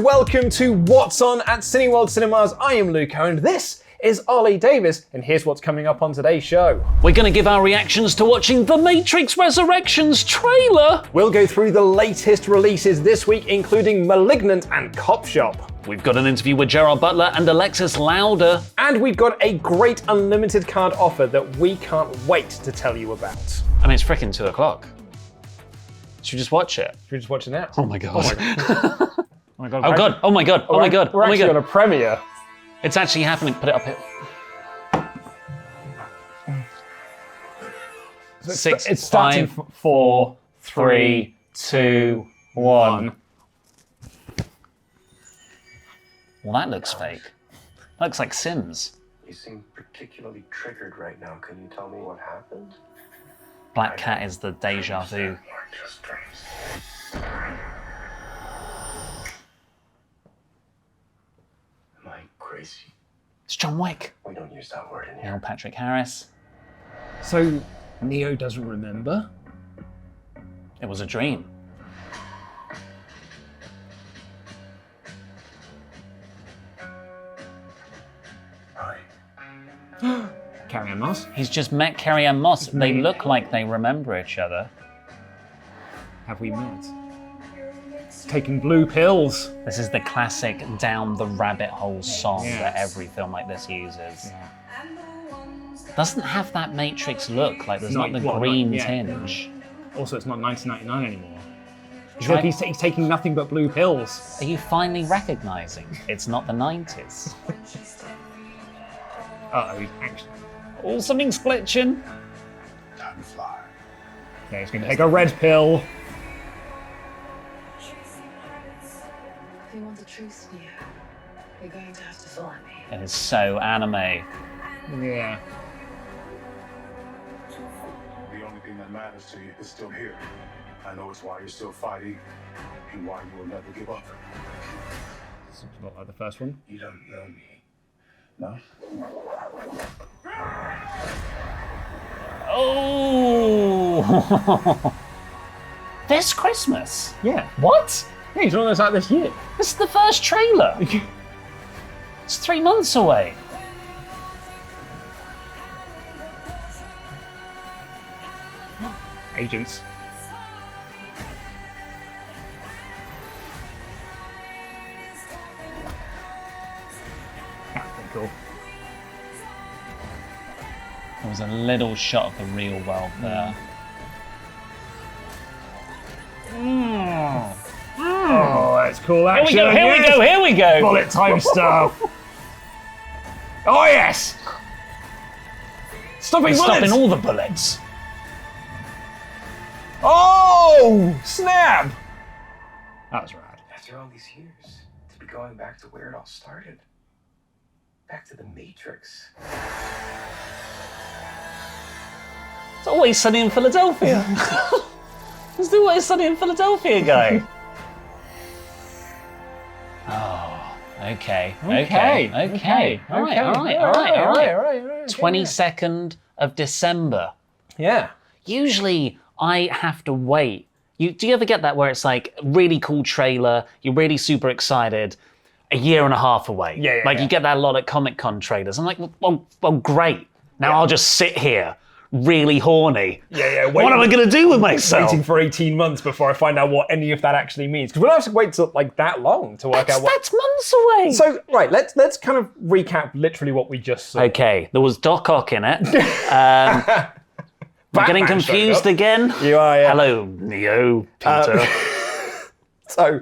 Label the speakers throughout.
Speaker 1: welcome to What's On at Cineworld Cinemas. I am Luke and this is Ollie Davis, and here's what's coming up on today's show.
Speaker 2: We're going to give our reactions to watching The Matrix Resurrections trailer.
Speaker 1: We'll go through the latest releases this week, including Malignant and Cop Shop.
Speaker 2: We've got an interview with Gerard Butler and Alexis Louder.
Speaker 1: And we've got a great unlimited card offer that we can't wait to tell you about.
Speaker 2: I mean, it's frickin' 2 o'clock. Should we just watch it?
Speaker 1: Should we just watch it now?
Speaker 2: Oh my God.
Speaker 1: Oh my God.
Speaker 2: Oh my God. Oh God. Oh my God. Oh my God.
Speaker 1: We're actually on a premiere.
Speaker 2: It's actually happening. Put it up here.
Speaker 1: It's starting.
Speaker 2: 5, 4, 3, 2, 1. Well, that looks fake. That looks like Sims.
Speaker 3: You seem particularly triggered right now. Can you tell me what happened?
Speaker 2: Black Cat is the deja vu.
Speaker 3: Am I crazy?
Speaker 2: It's John Wick.
Speaker 3: We don't use that word in here.
Speaker 2: Neil Patrick Harris.
Speaker 1: So, Neo doesn't remember?
Speaker 2: It was a dream.
Speaker 3: Right.
Speaker 1: Carrie-Anne Moss?
Speaker 2: He's just met Carrie-Anne Moss. They look like they remember each other.
Speaker 1: Have we met? Taking blue pills.
Speaker 2: This is the classic down the rabbit hole song
Speaker 1: Yes.
Speaker 2: that every film like this uses. Yeah. Doesn't have that Matrix look, like there's not the green tinge.
Speaker 1: Also, it's not 1999 anymore. He's taking nothing but blue pills.
Speaker 2: Are you finally recognizing it's not the 90s?
Speaker 1: Uh-oh, he's actually...
Speaker 2: Oh, something's glitching.
Speaker 3: Time to fly.
Speaker 1: Yeah, he's gonna take a red pill.
Speaker 4: If you want the truth, Neo, you're going to have to follow me.
Speaker 2: It is so anime.
Speaker 1: Yeah.
Speaker 3: The only thing that matters to you is still here. I know it's why you're still fighting and why you will never give up.
Speaker 1: It's not like the first one.
Speaker 3: You don't know me. No?
Speaker 2: Oh! This Christmas?
Speaker 1: Yeah.
Speaker 2: What?
Speaker 1: Yeah, he's almost out this year.
Speaker 2: This is the first trailer. It's 3 months away.
Speaker 1: Agents. That's pretty cool.
Speaker 2: There was a little shot of the real world there.
Speaker 1: Oh, that's cool action.
Speaker 2: Here we go.
Speaker 1: Bullet time stuff. Oh, yes. Stopping
Speaker 2: He's
Speaker 1: bullets.
Speaker 2: stopping all the bullets.
Speaker 1: Oh, snap. That was rad.
Speaker 3: After all these years, to be going back to where it all started. Back to the Matrix.
Speaker 2: It's Always Sunny in Philadelphia. It's the Always Sunny in Philadelphia guy. Oh, okay. All right. 22nd of December.
Speaker 1: Yeah.
Speaker 2: Usually I have to wait. Do you ever get that where it's like really cool trailer, you're really super excited, a year and a half away?
Speaker 1: Yeah.
Speaker 2: You get that a lot at Comic-Con trailers. I'm like, well great. Now I'll just sit here really horny.
Speaker 1: Yeah.
Speaker 2: What am I going to do with myself?
Speaker 1: Waiting for 18 months before I find out what any of that actually means. Because we don't have to wait till like that long to work out what...
Speaker 2: That's months away.
Speaker 1: So, right, let's kind of recap literally what we just saw.
Speaker 2: Okay, there was Doc Ock in it. I'm getting confused again.
Speaker 1: You are, yeah.
Speaker 2: Hello, Neo, Peter.
Speaker 1: So,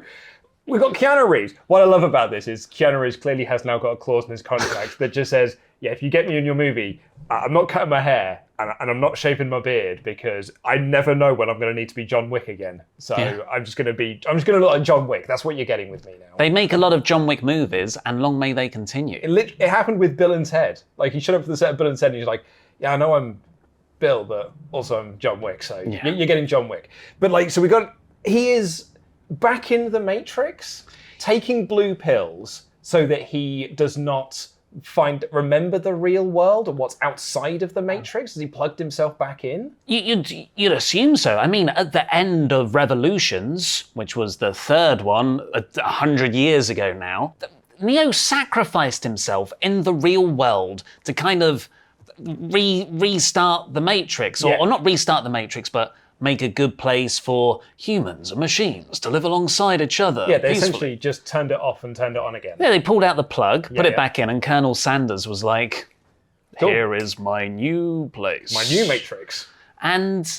Speaker 1: we've got Keanu Reeves. What I love about this is Keanu Reeves clearly has now got a clause in his contract that just says, yeah, if you get me in your movie, I'm not cutting my hair and I'm not shaving my beard because I never know when I'm going to need to be John Wick again. So I'm just going to look like John Wick. That's what you're getting with me now.
Speaker 2: They make a lot of John Wick movies, and long may they continue.
Speaker 1: It happened with Bill and Ted. Like, he showed up for the set of Bill and Ted and he's like, yeah, I know I'm Bill, but also I'm John Wick, so you're getting John Wick. But so he is back in the Matrix, taking blue pills so that he does not remember the real world or what's outside of the Matrix? Has he plugged himself back in?
Speaker 2: You'd assume so. I mean, at the end of Revolutions, which was the third one 100 years ago now, Neo sacrificed himself in the real world to kind of restart the Matrix, or not restart the Matrix, but make a good place for humans and machines to live alongside each other.
Speaker 1: Yeah, they
Speaker 2: peacefully.
Speaker 1: essentially just turned it off and turned it on again.
Speaker 2: Yeah, they pulled out the plug, put it
Speaker 1: yeah.
Speaker 2: back in, and Colonel Sanders was like,
Speaker 1: Cool.
Speaker 2: here is my new place.
Speaker 1: My new Matrix.
Speaker 2: And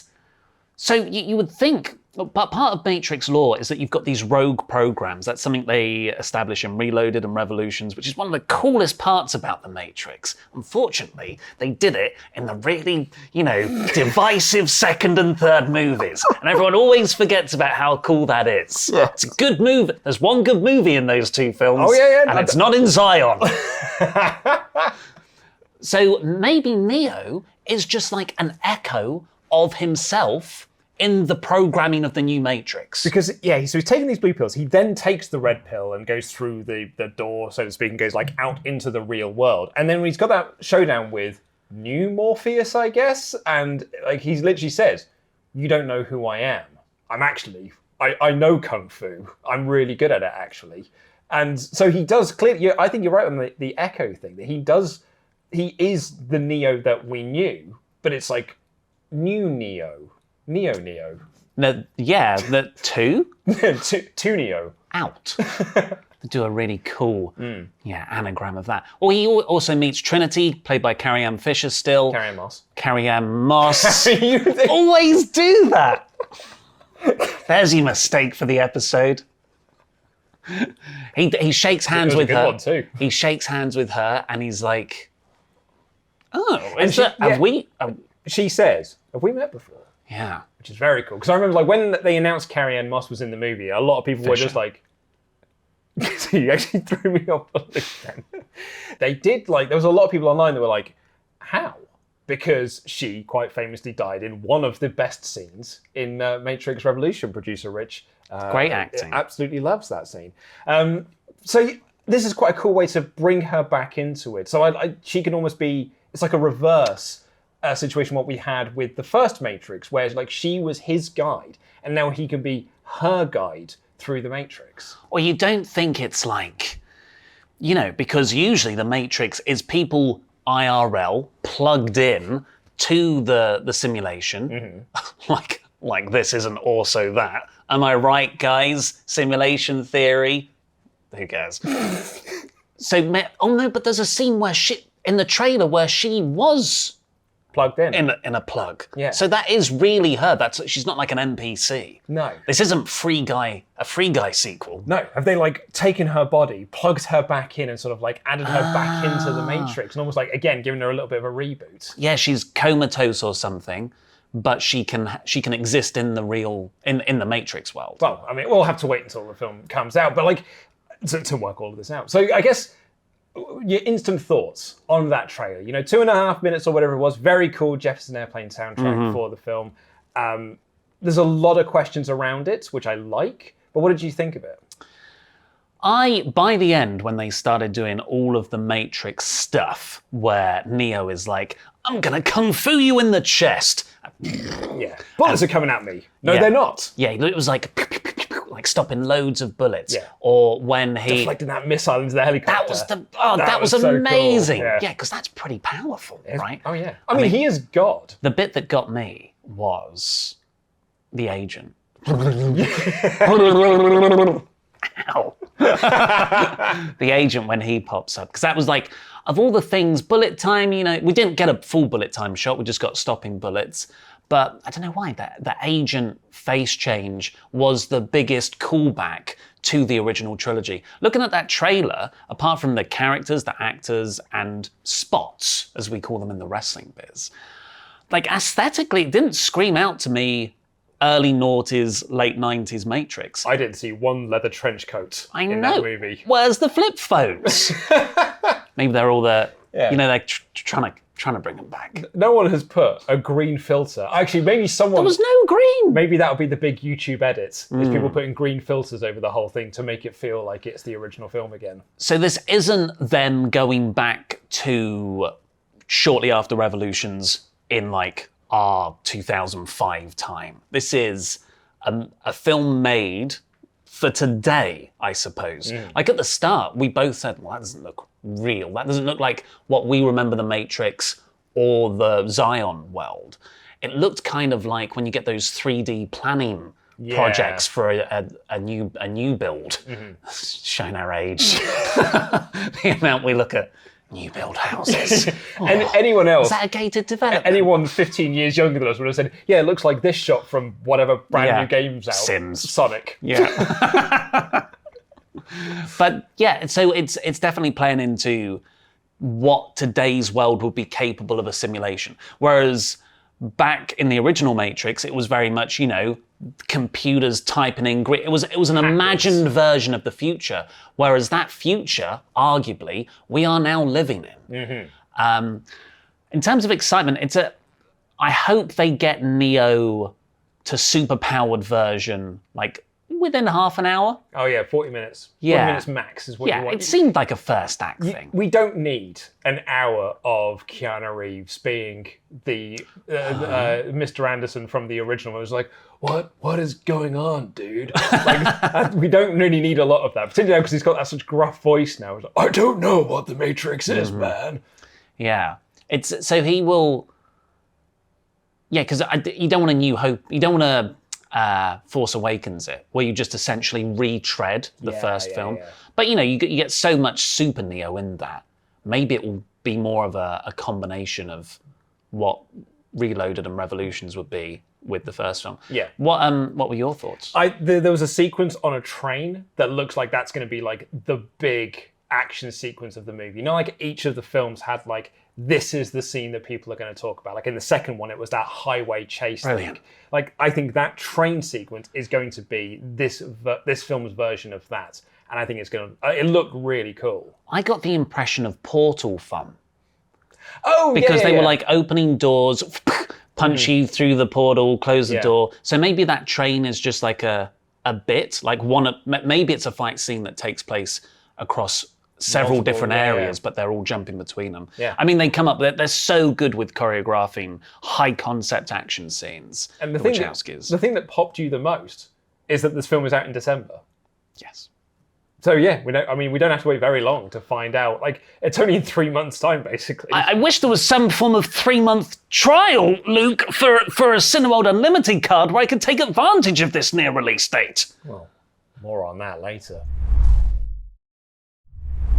Speaker 2: so you would think, but part of Matrix lore is that you've got these rogue programs. That's something they establish in Reloaded and Revolutions, which is one of the coolest parts about the Matrix. Unfortunately, they did it in the really, divisive second and third movies. And everyone always forgets about how cool that is. Yeah. It's a good movie. There's one good movie in those two films.
Speaker 1: Oh, yeah.
Speaker 2: And it's not in Zion. So maybe Neo is just like an echo of himself in the programming of the new Matrix.
Speaker 1: Because, so he's taking these blue pills. He then takes the red pill and goes through the door, so to speak, and goes out into the real world. And then when he's got that showdown with new Morpheus, I guess, and he literally says, you don't know who I am. I know Kung Fu. I'm really good at it, actually. And so he does clearly, I think you're right on the echo thing, that he is the Neo that we knew, but it's like new Neo. Neo.
Speaker 2: No, yeah, the two?
Speaker 1: Two Neo.
Speaker 2: Out. Do a really cool anagram of that. Or he also meets Trinity, played by Carrie-Anne Fisher still. Carrie-Anne Moss. Always do that. There's your mistake for the episode. He shakes hands with her.
Speaker 1: One too.
Speaker 2: He shakes hands with her and he's like,
Speaker 1: she says, have we met before?
Speaker 2: Yeah.
Speaker 1: Which is very cool. Because I remember when they announced Carrie-Anne Moss was in the movie, a lot of people were just like, so you actually threw me off a loop then. They did, there was a lot of people online that were like, how? Because she quite famously died in one of the best scenes in Matrix Revolution. Producer Rich.
Speaker 2: Great acting.
Speaker 1: Absolutely loves that scene. So this is quite a cool way to bring her back into it. So she can almost be, it's like a reverse situation what we had with the first Matrix, where she was his guide, and now he can be her guide through the Matrix.
Speaker 2: Or you don't think it's because usually the Matrix is people IRL plugged in to the simulation. Like this isn't also that. Am I right, guys? Simulation theory? Who cares? But there's a scene where in the trailer where she was
Speaker 1: plugged in
Speaker 2: a plug.
Speaker 1: Yeah.
Speaker 2: So that is really her. She's not like an NPC.
Speaker 1: No.
Speaker 2: This isn't a Free Guy sequel.
Speaker 1: No. Have they taken her body, plugged her back in, and sort of added her back into the Matrix, and almost again giving her a little bit of a reboot?
Speaker 2: Yeah, she's comatose or something, but she can exist in the real in the Matrix world.
Speaker 1: Well, I mean, we'll have to wait until the film comes out, but to work all of this out. So I guess your instant thoughts on that trailer. 2.5 minutes or whatever it was. Very cool Jefferson Airplane soundtrack for the film. There's a lot of questions around it, which I like. But what did you think of it?
Speaker 2: By the end, when they started doing all of the Matrix stuff, where Neo is like, I'm gonna kung fu you in the chest.
Speaker 1: Yeah. Bullets are coming at me. No, they're not.
Speaker 2: Yeah, it was like stopping loads of bullets.
Speaker 1: Yeah.
Speaker 2: Or when he
Speaker 1: deflecting that missile into the helicopter.
Speaker 2: That was
Speaker 1: so
Speaker 2: amazing.
Speaker 1: Cool.
Speaker 2: Yeah, because that's pretty powerful, right?
Speaker 1: Oh yeah. I mean, he is God.
Speaker 2: The bit that got me was the agent. Ow. The agent when he pops up. Because that was of all the things, bullet time, we didn't get a full bullet time shot, we just got stopping bullets. But I don't know why, the agent face change was the biggest callback to the original trilogy. Looking at that trailer, apart from the characters, the actors, and spots, as we call them in the wrestling biz, aesthetically, it didn't scream out to me early noughties, late 90s Matrix.
Speaker 1: I didn't see one leather trench coat in that movie.
Speaker 2: Where's the flip phones? Maybe they're all the
Speaker 1: Yeah.
Speaker 2: You know, they're trying to bring him back.
Speaker 1: No one has put a green filter. Actually, maybe someone...
Speaker 2: There was no green.
Speaker 1: Maybe that'll be the big YouTube edit, is people putting green filters over the whole thing to make it feel like it's the original film again.
Speaker 2: So this isn't them going back to shortly after Revolutions in like our 2005 time. This is a film made for today, I suppose. Like at the start, we both said, well, that doesn't look real. That doesn't look like what we remember the Matrix or the Zion world. It looked kind of like when you get those 3D planning projects for a new build. Showing our age. The amount we look at new build houses.
Speaker 1: And anyone else...
Speaker 2: Is that a gated development?
Speaker 1: Anyone 15 years younger than us would have said, yeah, it looks like this shot from whatever brand new game's out.
Speaker 2: Sims.
Speaker 1: Sonic.
Speaker 2: Yeah. But yeah, so it's definitely playing into what today's world would be capable of a simulation. Whereas back in the original Matrix, it was very much, you know, computers typing in grid. It was an imagined version of the future. Whereas that future, arguably, we are now living in. In terms of excitement, I hope they get Neo to superpowered version, like within half an hour.
Speaker 1: Oh yeah, 40 minutes.
Speaker 2: Yeah.
Speaker 1: 40 minutes max is what you want.
Speaker 2: It seemed like a first act thing.
Speaker 1: We don't need an hour of Keanu Reeves being the Mr. Anderson from the original. It was like, what is going on, dude? Like, we don't really need a lot of that, particularly because he's got that such gruff voice now. It's like, I don't know what the Matrix is, man.
Speaker 2: Yeah, so he will. Yeah, because you don't want a New Hope. You don't want to Force Awakens it, where you just essentially retread the first film. Yeah. But you know, you get so much Super Neo in that. Maybe it will be more of a combination of what Reloaded and Revolutions would be with the first film. Yeah. What were your thoughts?
Speaker 1: There was a sequence on a train that looks like that's going to be like the big action sequence of the movie. You know, like each of the films had like, this is the scene that people are going to talk about. Like in the second one, it was that highway chase thing. Like I think that train sequence is going to be this film's version of that, and I think it looked really cool.
Speaker 2: I got the impression of Portal fun.
Speaker 1: Oh,
Speaker 2: because they were like opening doors, punch you through the portal, close the door. So maybe that train is just like a bit, like maybe it's a fight scene that takes place across several different areas, but they're all jumping between them. Yeah. I mean, they come up, they're so good with choreographing high concept action scenes.
Speaker 1: And the thing that popped you the most is that this film is out in December.
Speaker 2: Yes.
Speaker 1: So yeah, we don't have to wait very long to find out. Like, it's only in 3 months' time, basically.
Speaker 2: I wish there was some form of 3-month trial, Luke, for a Cineworld Unlimited card where I could take advantage of this near release date.
Speaker 1: Well, more on that later.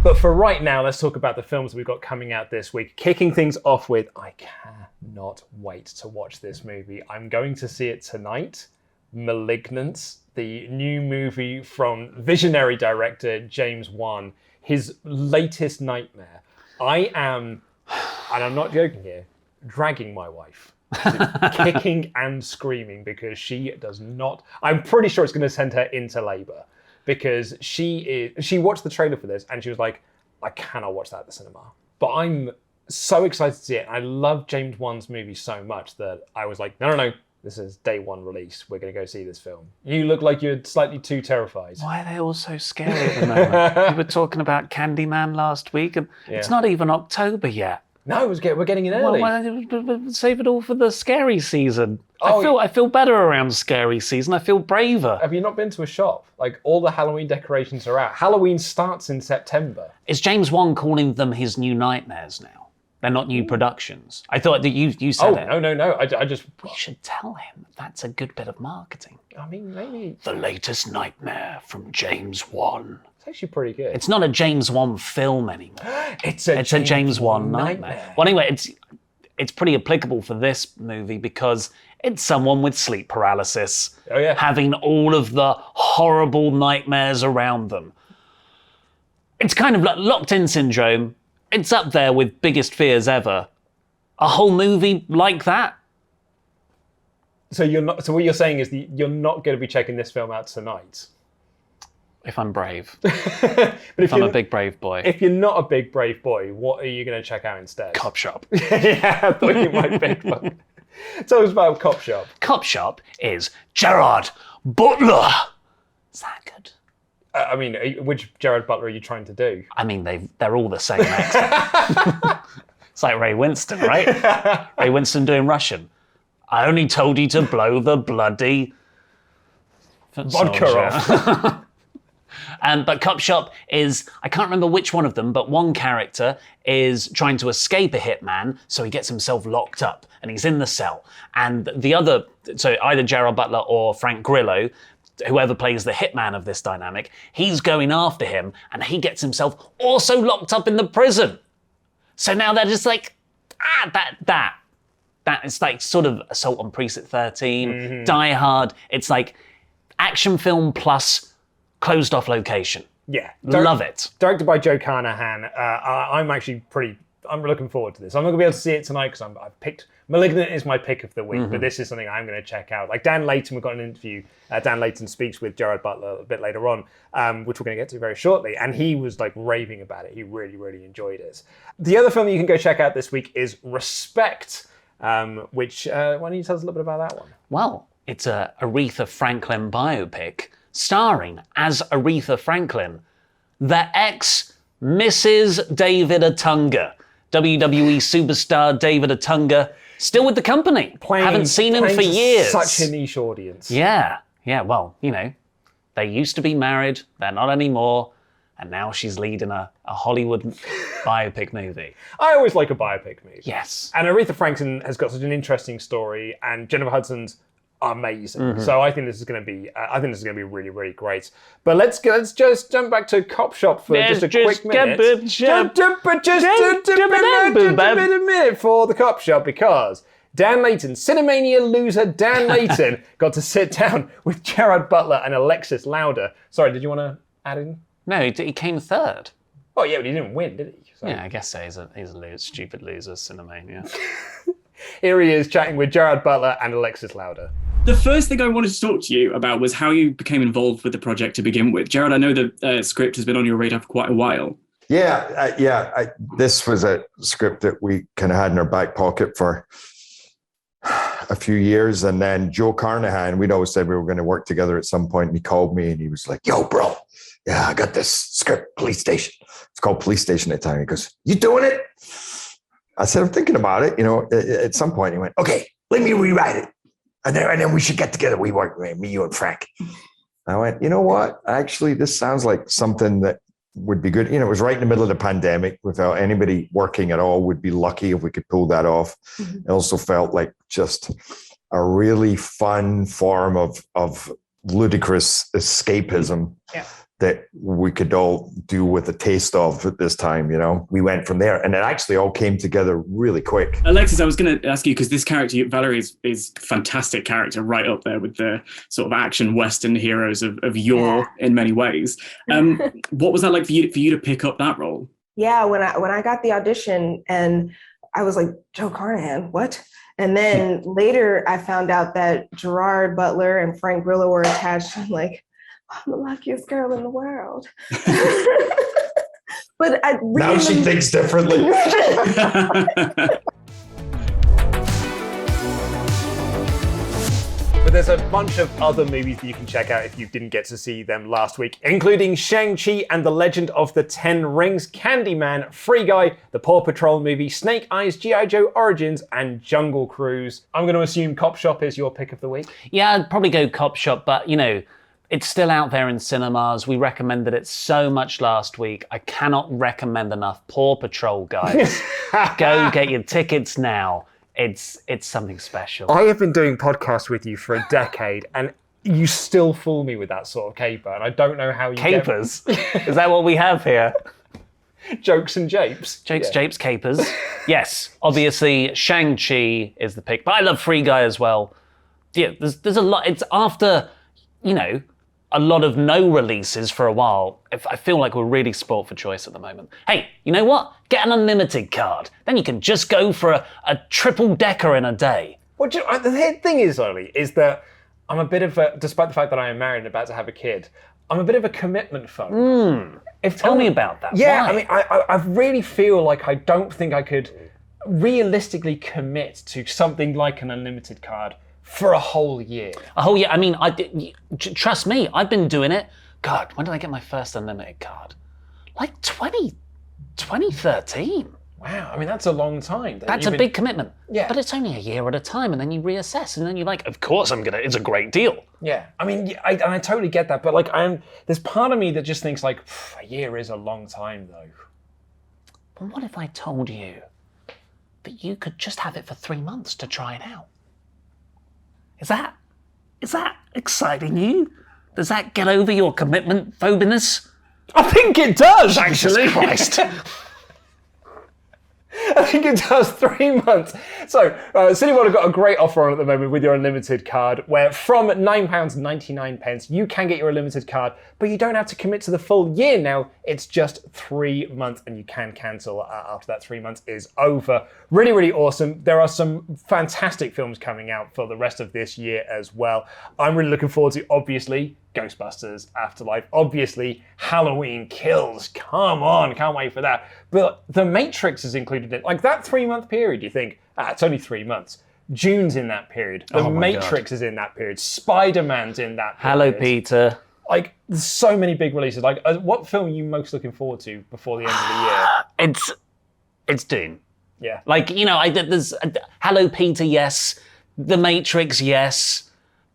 Speaker 1: But for right now, let's talk about the films we've got coming out this week. Kicking things off with, I cannot wait to watch this movie. I'm going to see it tonight. Malignant, the new movie from visionary director James Wan, his latest nightmare. I am, and I'm not joking here, dragging my wife. Kicking and screaming because she does not... I'm pretty sure it's going to send her into labour. Because she watched the trailer for this and she was like, I cannot watch that at the cinema. But I'm so excited to see it. I love James Wan's movies so much that I was like, no, this is day one release. We're going to go see this film. You look like you're slightly too terrified.
Speaker 2: Why are they all so scary at the moment? We were talking about Candyman last week and it's not even October yet.
Speaker 1: No, we're getting in early.
Speaker 2: Well, save it all for the scary season. I feel better around scary season. I feel braver.
Speaker 1: Have you not been to a shop? Like, all the Halloween decorations are out. Halloween starts in September.
Speaker 2: Is James Wan calling them his new nightmares now? They're not new productions. I thought that you said it.
Speaker 1: Oh, no. I just...
Speaker 2: We should tell him that's a good bit of marketing.
Speaker 1: I mean, maybe...
Speaker 2: The latest nightmare from James Wan.
Speaker 1: It's actually pretty good.
Speaker 2: It's not a James Wan film anymore.
Speaker 1: It's a James Wan nightmare.
Speaker 2: Well, anyway, it's pretty applicable for this movie because it's someone with sleep paralysis having all of the horrible nightmares around them. It's kind of like locked-in syndrome. It's up there with biggest fears ever. A whole movie like that.
Speaker 1: So what you're saying is you're not going to be checking this film out tonight.
Speaker 2: If I'm brave.
Speaker 1: But if
Speaker 2: I'm
Speaker 1: you're
Speaker 2: a big brave boy.
Speaker 1: If you're not a big brave boy, what are you going to check out instead?
Speaker 2: Cop Shop.
Speaker 1: Yeah, I thought you might pick one. Tell us about Cop Shop.
Speaker 2: Cop Shop is Gerard Butler. Is that good?
Speaker 1: I mean, which Gerard Butler are you trying to do?
Speaker 2: I mean, they're all the same accent. It's like Ray Winston, right? Ray Winston doing Russian. I only told you to blow the bloody
Speaker 1: Vodka off.
Speaker 2: But Cop Shop is, I can't remember which one of them, but one character is trying to escape a hitman, so he gets himself locked up and he's in the cell. And the other, so either Gerard Butler or Frank Grillo, whoever plays the hitman of this dynamic, he's going after him and he gets himself also locked up in the prison. So now they're just like, that is like sort of Assault on Precinct 13, Die Hard. It's like action film plus closed off location.
Speaker 1: Yeah.
Speaker 2: Love it.
Speaker 1: Directed by Joe Carnahan. I'm looking forward to this. I'm not going to be able to see it tonight because I've picked, Malignant is my pick of the week, but this is something I'm going to check out. Like Dan Layton, we've got an interview. Dan Layton speaks with Gerard Butler a bit later on, which we're going to get to very shortly. And he was like raving about it. He really, really enjoyed it. The other film that you can go check out this week is Respect, which, why don't you tell us a little bit about that one?
Speaker 2: Well, it's a Aretha Franklin biopic starring as Aretha Franklin, the ex-Mrs. David Otunga. WWE superstar David Otunga, still with the company. Haven't seen him for years.
Speaker 1: Such a niche audience.
Speaker 2: Yeah, well, you know, they used to be married, they're not anymore, and now she's leading a Hollywood biopic movie.
Speaker 1: I always like a biopic movie.
Speaker 2: Yes.
Speaker 1: And Aretha Franklin has got such an interesting story, and Jennifer Hudson's amazing. So I think this is going to be, really, really great. But let's just jump back to Cop Shop for just a quick minute. Just a minute for the Cop Shop, because Dan Layton, Cinemania loser Dan Layton, got to sit down with Gerard Butler and Alexis Louder. Sorry, did you want to add in?
Speaker 2: No, he came third.
Speaker 1: Oh yeah, but he didn't win, did he? So.
Speaker 2: Yeah, I guess so. He's a stupid loser, Cinemania.
Speaker 1: Here he is chatting with Gerard Butler and Alexis Louder.
Speaker 5: The first thing I wanted to talk to you about was how you became involved with the project to begin with. Gerard, I know the script has been on your radar for quite a while.
Speaker 6: This was a script that we kind of had in our back pocket for a few years. And then Joe Carnahan, we'd always said we were going to work together at some point. And he called me and he was like, yo, bro, yeah, I got this script, Police Station. It's called Police Station at the time. He goes, you doing it? I said, I'm thinking about it. You know, at some point he went, okay, let me rewrite it. And then we should get together. We work, me, you, and Frank. I went, you know what? Actually, this sounds like something that would be good. You know, it was right in the middle of the pandemic without anybody working at all. Would be lucky if we could pull that off. It also felt like just a really fun form of ludicrous escapism that we could all do with a taste of at this time. You know, we went from there and it actually all came together really quick.
Speaker 5: Alexis, I was going to ask you, because this character, Valerie, is a fantastic character, right up there with the sort of action Western heroes of yore in many ways. What was that like for you to pick up that role?
Speaker 7: Yeah, when I got the audition and I was like, Joe Carnahan, what? And then later I found out that Gerard Butler and Frank Grillo were attached. I'm like, I'm the luckiest girl in the world. But I really...
Speaker 6: Now she thinks differently.
Speaker 1: But there's a bunch of other movies that you can check out if you didn't get to see them last week, including Shang-Chi and the Legend of the Ten Rings, Candyman, Free Guy, the Paw Patrol movie, Snake Eyes, G.I. Joe Origins, and Jungle Cruise. I'm going to assume Cop Shop is your pick of the week.
Speaker 2: Yeah, I'd probably go Cop Shop, but you know, it's still out there in cinemas. We recommended it so much last week. I cannot recommend enough. Paw Patrol, guys. Go get your tickets now. It's something special.
Speaker 1: I have been doing podcasts with you for a decade, and you still fool me with that sort of caper, and I don't know how you
Speaker 2: Capers? Is that what we have here?
Speaker 1: Jokes and japes.
Speaker 2: Jokes, japes, capers. Yes, obviously Shang-Chi is the pick, but I love Free Guy as well. Yeah, there's a lot. It's after, you know, a lot of no releases for a while. I feel like we're really spoilt for choice at the moment. Hey, you know what? Get an unlimited card. Then you can just go for a triple decker in a day.
Speaker 1: Well, the thing is, Ollie, is that I'm a bit of a, despite the fact that I am married and about to have a kid, I'm a bit of a commitment phobe.
Speaker 2: Tell me about that.
Speaker 1: Yeah,
Speaker 2: Why?
Speaker 1: I mean, I really feel like I don't think I could realistically commit to something like an unlimited card for a whole year.
Speaker 2: A whole year. I mean, trust me, I've been doing it. God, when did I get my first unlimited card? Like 2013.
Speaker 1: Wow, I mean, that's a long time.
Speaker 2: That's a big commitment.
Speaker 1: Yeah.
Speaker 2: But it's only a year at a time, and then you reassess, and then you're like, of course it's a great deal.
Speaker 1: Yeah, I mean, I totally get that, but like, there's part of me that just thinks like, a year is a long time though.
Speaker 2: But what if I told you that you could just have it for 3 months to try it out? Is that exciting you? Does that get over your commitment phobiness?
Speaker 1: I think it does, actually.
Speaker 2: Jesus Christ.
Speaker 1: I think it does 3 months. So, Cineworld have got a great offer on at the moment with your unlimited card, where from £9.99 you can get your unlimited card, but you don't have to commit to the full year now. It's just 3 months, and you can cancel after that 3 months is over. Really, really awesome. There are some fantastic films coming out for the rest of this year as well. I'm really looking forward to, obviously, Ghostbusters Afterlife. Obviously, Halloween Kills. Come on, can't wait for that. But The Matrix is included in it. Like that 3 month period, you think, it's only 3 months. June's in that period. The Matrix is in that period. Spider-Man's in that period.
Speaker 2: Hello, Peter.
Speaker 1: Like, there's so many big releases. Like, what film are you most looking forward to before the end of the year?
Speaker 2: It's Dune.
Speaker 1: Yeah.
Speaker 2: Like, there's Hello, Peter, yes. The Matrix, yes.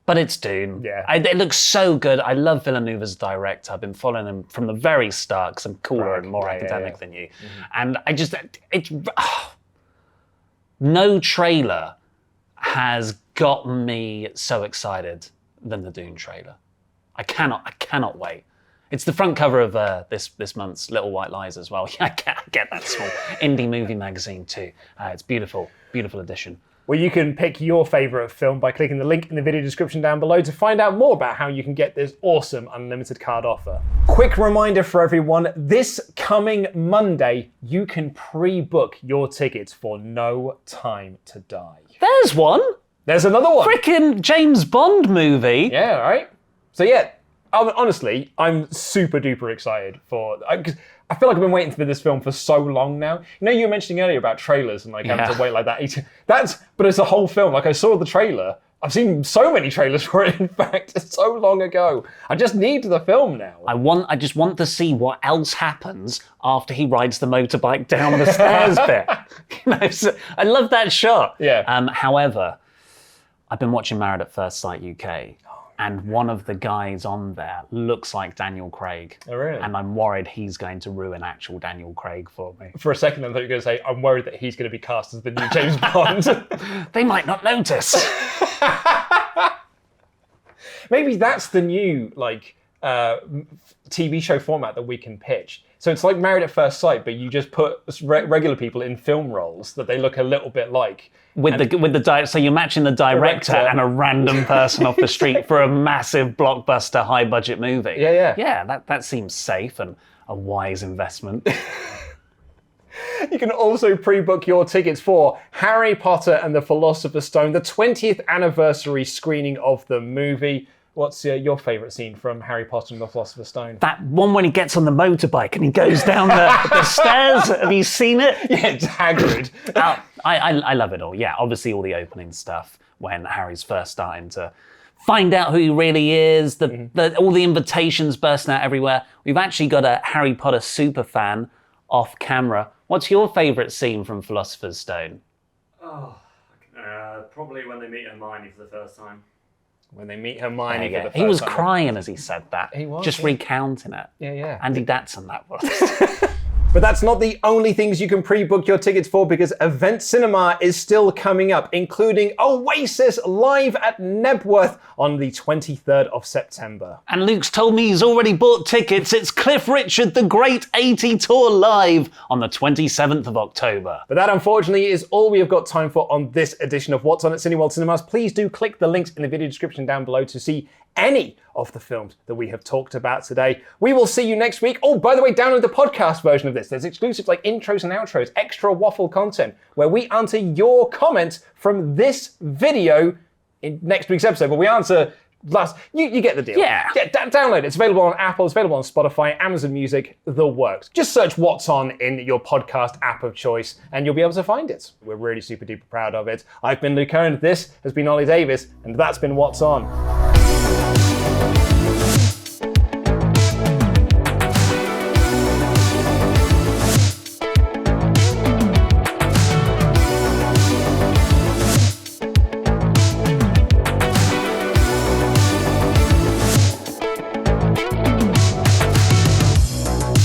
Speaker 2: But it's Dune.
Speaker 1: Yeah.
Speaker 2: It looks so good. I love Villeneuve as director. I've been following him from the very start because I'm cooler and more academic than you. And no trailer has gotten me so excited than the Dune trailer. I cannot wait. It's the front cover of this month's Little White Lies as well. I get that small indie movie magazine too. It's beautiful, beautiful edition.
Speaker 1: Well, you can pick your favourite film by clicking the link in the video description down below to find out more about how you can get this awesome unlimited card offer. Quick reminder for everyone, this coming Monday, you can pre-book your tickets for No Time to Die.
Speaker 2: There's one.
Speaker 1: There's another one.
Speaker 2: Frickin' James Bond movie.
Speaker 1: Yeah, right? So yeah, honestly, I'm super duper excited for... Cause I feel like I've been waiting for this film for so long now. You know, you were mentioning earlier about trailers and like having to wait like that. But it's a whole film. Like I saw the trailer. I've seen so many trailers for it, in fact. It's so long ago. I just need the film now.
Speaker 2: I just want to see what else happens after he rides the motorbike down the stairs bit. So I love that shot.
Speaker 1: Yeah.
Speaker 2: However, I've been watching Married at First Sight UK. And one of the guys on there looks like Daniel Craig.
Speaker 1: Oh, really?
Speaker 2: And I'm worried he's going to ruin actual Daniel Craig for me.
Speaker 1: For a second, I thought you were going to say, I'm worried that he's going to be cast as the new James Bond.
Speaker 2: They might not notice.
Speaker 1: Maybe that's the new TV show format that we can pitch. So it's like Married at First Sight, but you just put regular people in film roles that they look a little bit like.
Speaker 2: So you're matching the director and a random person off the street for a massive blockbuster high budget movie.
Speaker 1: Yeah.
Speaker 2: Yeah, that seems safe and a wise investment.
Speaker 1: You can also pre-book your tickets for Harry Potter and the Philosopher's Stone, the 20th anniversary screening of the movie. What's your favourite scene from Harry Potter and the Philosopher's Stone?
Speaker 2: That one when he gets on the motorbike and he goes down the stairs. Have you seen it?
Speaker 1: Yeah, it's Hagrid.
Speaker 2: I love it all. Yeah, obviously all the opening stuff when Harry's first starting to find out who he really is, all the invitations bursting out everywhere. We've actually got a Harry Potter super fan off camera. What's your favourite scene from Philosopher's Stone?
Speaker 8: Probably when they meet Hermione for the first time.
Speaker 1: When they meet Hermione for the first time.
Speaker 2: He was crying as he said that.
Speaker 1: He was,
Speaker 2: just recounting it.
Speaker 1: Yeah.
Speaker 2: Andy Datson, that was.
Speaker 1: But that's not the only things you can pre-book your tickets for, because Event Cinema is still coming up, including Oasis live at Nebworth on the 23rd of September.
Speaker 2: And Luke's told me he's already bought tickets. It's Cliff Richard the Great 80 Tour live on the 27th of October.
Speaker 1: But that, unfortunately, is all we have got time for on this edition of What's On at Cineworld Cinemas. Please do click the links in the video description down below to see any of the films that we have talked about today. We will see you next week. Oh, by the way, download the podcast version of this. There's exclusives like intros and outros, extra waffle content, where we answer your comments from this video in next week's episode. But we answer You get the deal.
Speaker 2: Yeah.
Speaker 1: Download it. It's available on Apple, it's available on Spotify, Amazon Music, the works. Just search What's On in your podcast app of choice and you'll be able to find it. We're really super duper proud of it. I've been Luke Cohen, this has been Ollie Davis, and that's been What's On.